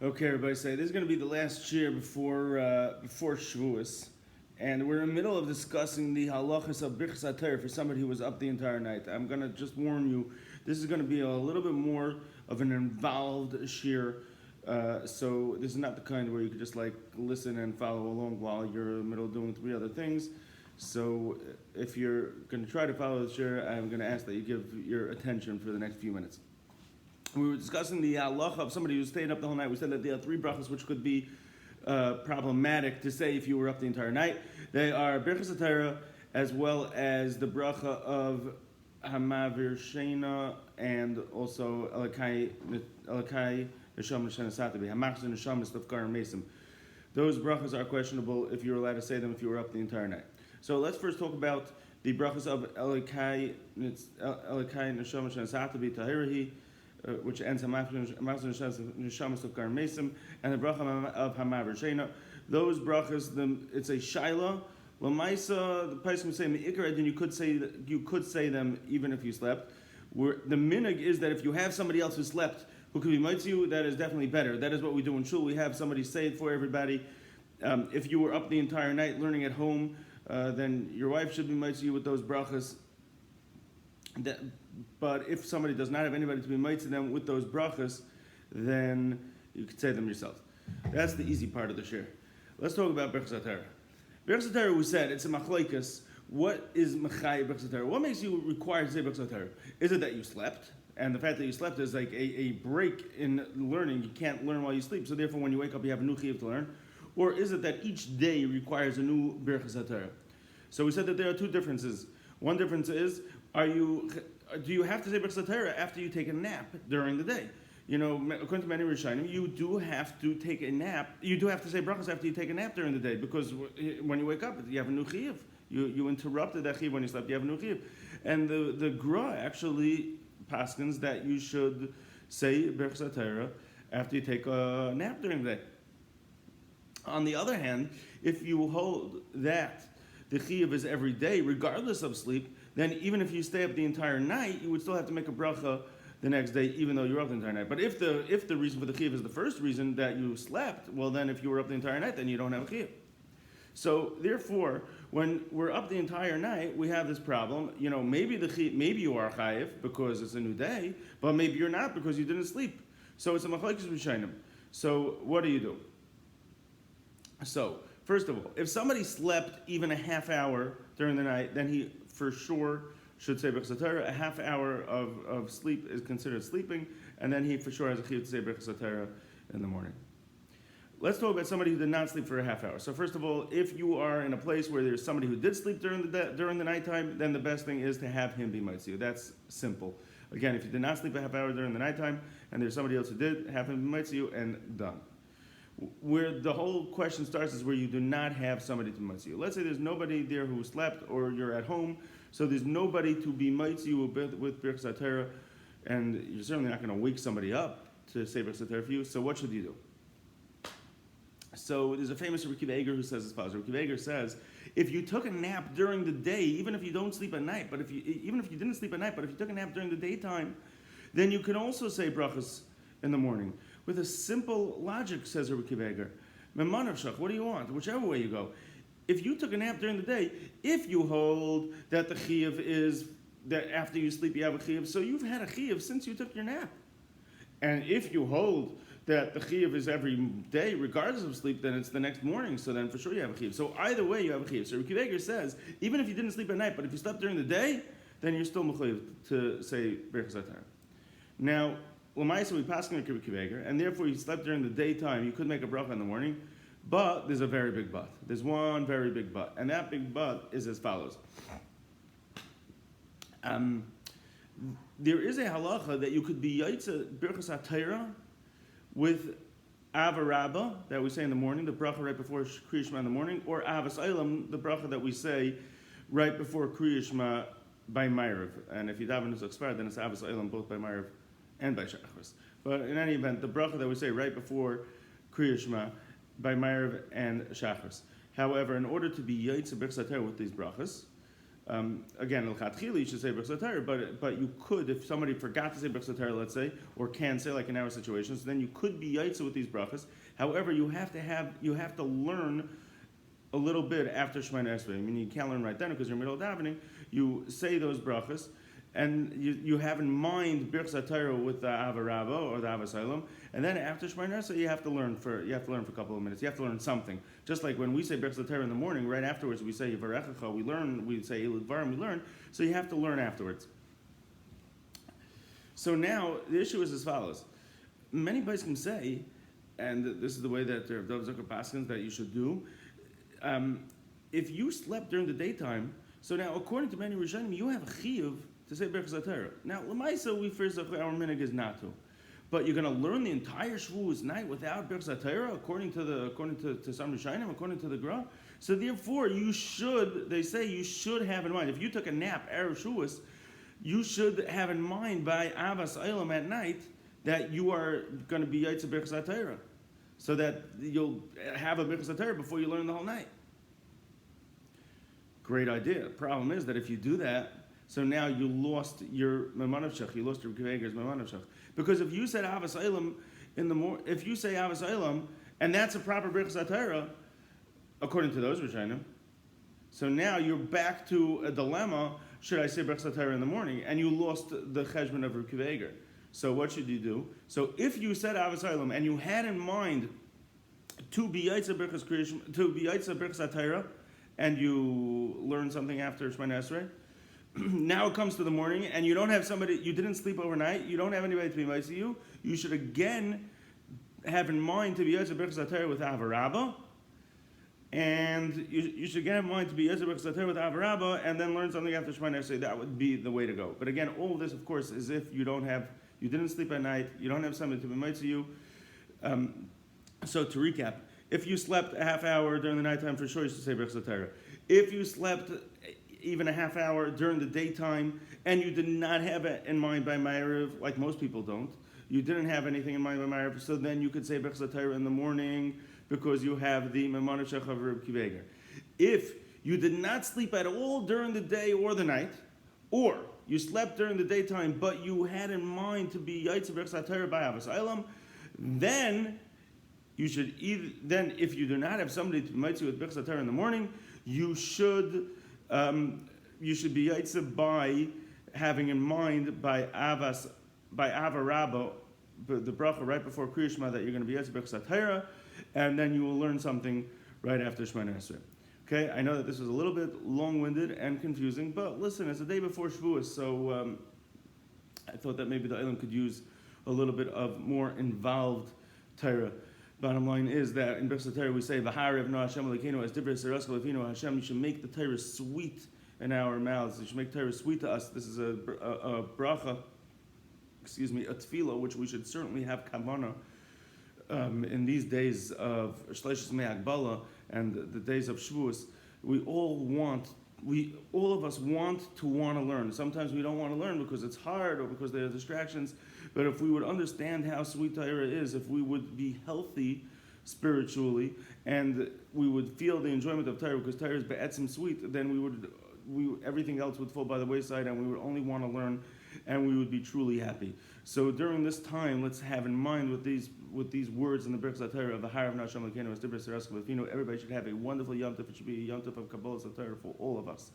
Okay, everybody, say this is going to be the last year before Shavuos, and we're in the middle of discussing the halachas of Birchos HaTorah for somebody who was up the entire night. I'm going to just warn you, this is going to be a little bit more of an involved shir, so this is not the kind where you could just like listen and follow along while you're in the middle of doing three other things. So if you're going to try to follow the shir, I'm going to ask that you give your attention for the next few minutes. We were discussing the halacha of somebody who stayed up the whole night. We said that there are three brachas which could be problematic to say if you were up the entire night. They are Birchos HaTorah as well as the bracha of Hamavir Shena and also Elakai Neshama Neshana Satabi, Hamachzer Neshama Stafkar and Mesim. Those brachas are questionable if you're allowed to say them if you were up the entire night. So let's first talk about the brachas of Elakai Neshama Neshana Satabi Tahirahi, which ends Hamachzer Neshama Stafkar and Mesim, and the bracha of Hamavir Shena. Those brachas, it's a shaila. Lamaisa, the person would say me'ikar, then you could say them even if you slept. The minhag is that if you have somebody else who slept who could be mitzu, that is definitely better. That is what we do in shul. We have somebody say it for everybody. If you were up the entire night learning at home, then your wife should be mitzu with those brachas. But if somebody does not have anybody to be mitzu them with those brachas, then you could say them yourself. That's the easy part of the shir. Let's talk about Birchos HaTorah. Birchos HaTorah, we said, it's a machlokes. What is mechai Birchos HaTorah? What makes you required to say Birchos HaTorah? Is it that you slept? And the fact that you slept is like a break in learning. You can't learn while you sleep. So therefore, when you wake up, you have a new chiyuv to learn. Or is it that each day requires a new Birchos HaTorah? So we said that there are two differences. One difference is, do you have to say Birchos HaTorah after you take a nap during the day? You know, according to many Rishonim, you do have to take a nap. You do have to say brachas after you take a nap during the day, because when you wake up, you have a new chiyuv. You interrupted that chiyuv when you slept. You have a new chiyuv, and the Gra actually paskins that you should say Birchos HaTorah after you take a nap during the day. On the other hand, if you hold that the chiyuv is every day, regardless of sleep, then even if you stay up the entire night, you would still have to make a bracha the next day, even though you're up the entire night. But if the reason for the chiyuv is the first reason, that you slept, well then if you were up the entire night, then you don't have a chiyuv. So therefore, when we're up the entire night, we have this problem. You know, maybe you are chayiv because it's a new day, but maybe you're not because you didn't sleep. So it's a machlokes rishonim. So what do you do? So first of all, if somebody slept even a half hour during the night, then he for sure should say Birchos HaTorah. A half hour of sleep is considered sleeping, and then he for sure has a chiyuv to say Birchos HaTorah in the morning. Let's talk about somebody who did not sleep for a half hour. So first of all, if you are in a place where there's somebody who did sleep during the nighttime, then the best thing is to have him be mitzu. That's simple. Again, if you did not sleep a half hour during the nighttime, and there's somebody else who did, have him be mitzu, and done. Where the whole question starts is where you do not have somebody to mitzu. Let's say there's nobody there who slept, or you're at home, so there's nobody to be mitzu with Birchos HaTorah, and you're certainly not going to wake somebody up to say Birchos HaTorah for you. So what should you do? So there's a famous Rabbi who says as follows. Rabbi says, if you took a nap during the day, even if you don't sleep at night, but even if you didn't sleep at night, but if you took a nap during the daytime, then you can also say brachas in the morning. With a simple logic, says Rabbi Memanavshach, what do you want? Whichever way you go. If you took a nap during the day, if you hold that the chiyuv is that after you sleep you have a chiyuv, so you've had a chiyuv since you took your nap. And if you hold that the chiyuv is every day, regardless of sleep, then it's the next morning, so then for sure you have a chiyuv. So either way you have a chiyuv. So Rabbi says, even if you didn't sleep at night, but if you slept during the day, then you're still mechuyev to say Birchos HaTorah. Now, L'maisa we pass on Rabbi and therefore you slept during the daytime, you could make a bracha in the morning, but there's a very big but. There's one very big but, and that big but is as follows. There is a halacha that you could be yaitza Birchos HaTorah with Ava Rabbah that we say in the morning, the bracha right before Kriya Shema in the morning, or Avas Eilam, the bracha that we say right before Kriya Shema by Ma'ariv. And if you daven is expired, then it's Avas Eilam both by Ma'ariv and by Shachris. But in any event, the bracha that we say right before Kriya Shema by Ma'ariv and Shachris. However, in order to be yaitza Birchos HaTorah with these brachas, Again, l'chatchila you should say Birchos HaTorah, but you could, if somebody forgot to say Birchos HaTorah, let's say, or can say, like in our situations, then you could be yaitza with these brachas. However, you have to learn a little bit after Shemoneh Esrei. I mean, you can't learn right then because you're in the middle of davening. You say those brachas, and you have in mind Birchos HaTorah with the Ava Rabba or the Ava Olam, and then after Shemoneh Esrei, you have to learn for a couple of minutes. You have to learn something. Just like when we say Birchos HaTorah in the morning, right afterwards we say Yivarechecha. We say Elud Dvarim. We learn. So you have to learn afterwards. So now the issue is as follows: many poskim say, and this is the way that Rav Dov Zucker paskins that you should do. If you slept during the daytime, so now according to many Rishonim, you have a chiyuv to say Birchos HaTorah. Now, l'maisa, we first our minhag is not to, but you're going to learn the entire Shavuos night without Birchos HaTorah, according to some Rishonim, according to the Gra. So therefore, they say you should have in mind. If you took a nap erev Shavuos, you should have in mind by Avas Olam at night that you are going to be yaitza Birchos HaTorah, so that you'll have a Birchos HaTorah before you learn the whole night. Great idea. Problem is that if you do that, so now you lost your Memanavshach, you lost your Kveger's Memanavshach. Because if you said Avas Olam if you say Avas Olam, and that's a proper Birchos HaTorah, according to those Rishonim, so now you're back to a dilemma, should I say Birchos HaTorah in the morning? And you lost the Cheshbon of Reb Kveger. So what should you do? So if you said Avas Olam, and you had in mind to be Yaitza Birchos HaTorah, and you learn something after Shemoneh Esrei, now it comes to the morning, and you don't have somebody, you didn't sleep overnight, you don't have anybody to be mice you should again have in mind to be Yaitza Birchos HaTorah with Ava Rabba, and you should again have in mind to be Yaitza Birchos HaTorah with Ava Rabba, and then learn something after Shemoneh Esrei. That would be the way to go. But again, all of this, of course, is if you didn't sleep at night, you don't have somebody to be mice you. So to recap, if you slept a half hour during the nighttime, for sure you should say Birchos HaTorah. If you slept even a half hour during the daytime, and you did not have it in mind by Ma'ariv, like most people don't, you didn't have anything in mind by Ma'ariv, so then you could say Birchos HaTorah in the morning because you have the Memanavshach of Reb Kveger. If you did not sleep at all during the day or the night, or you slept during the daytime, but you had in mind to be Yaitza Birchos HaTorah by Avas Olam, then you should if you do not have somebody to mitzvah with Birchos HaTorah in the morning, you should be Yaitza by having in mind by Ava Rabba, the bracha right before Kriya Shema, that you're going to be Yaitza Birchos HaTorah, and then you will learn something right after Shemoneh Esrei. Okay, I know that this was a little bit long-winded and confusing, but listen, it's the day before Shavuos, so I thought that maybe the Olam could use a little bit of more involved Torah. Bottom line is that in Birchos HaTorah we say, "V'harev no Hashem Elokeinu as divrei seirascha lefinu Hashem." You should make the Torah sweet in our mouths. You should make Torah sweet to us. This is a bracha, a tefillah, which we should certainly have kavanah in these days of Shleishos Mei Hagbala and the days of Shavuos. All of us want to learn. Sometimes we don't want to learn because it's hard or because there are distractions. But if we would understand how sweet Torah is, if we would be healthy spiritually, and we would feel the enjoyment of Torah because Torah is be'etzim sweet, then everything else would fall by the wayside, and we would only want to learn, and we would be truly happy. So during this time, let's have in mind with these words in the Birchos HaTorah of the Harav Nasham Lekenu as Divrei Seirascha Lefinu. Everybody should have a wonderful Yom Tov. It should be a Yom Tov of Kabbalas HaTorah for all of us.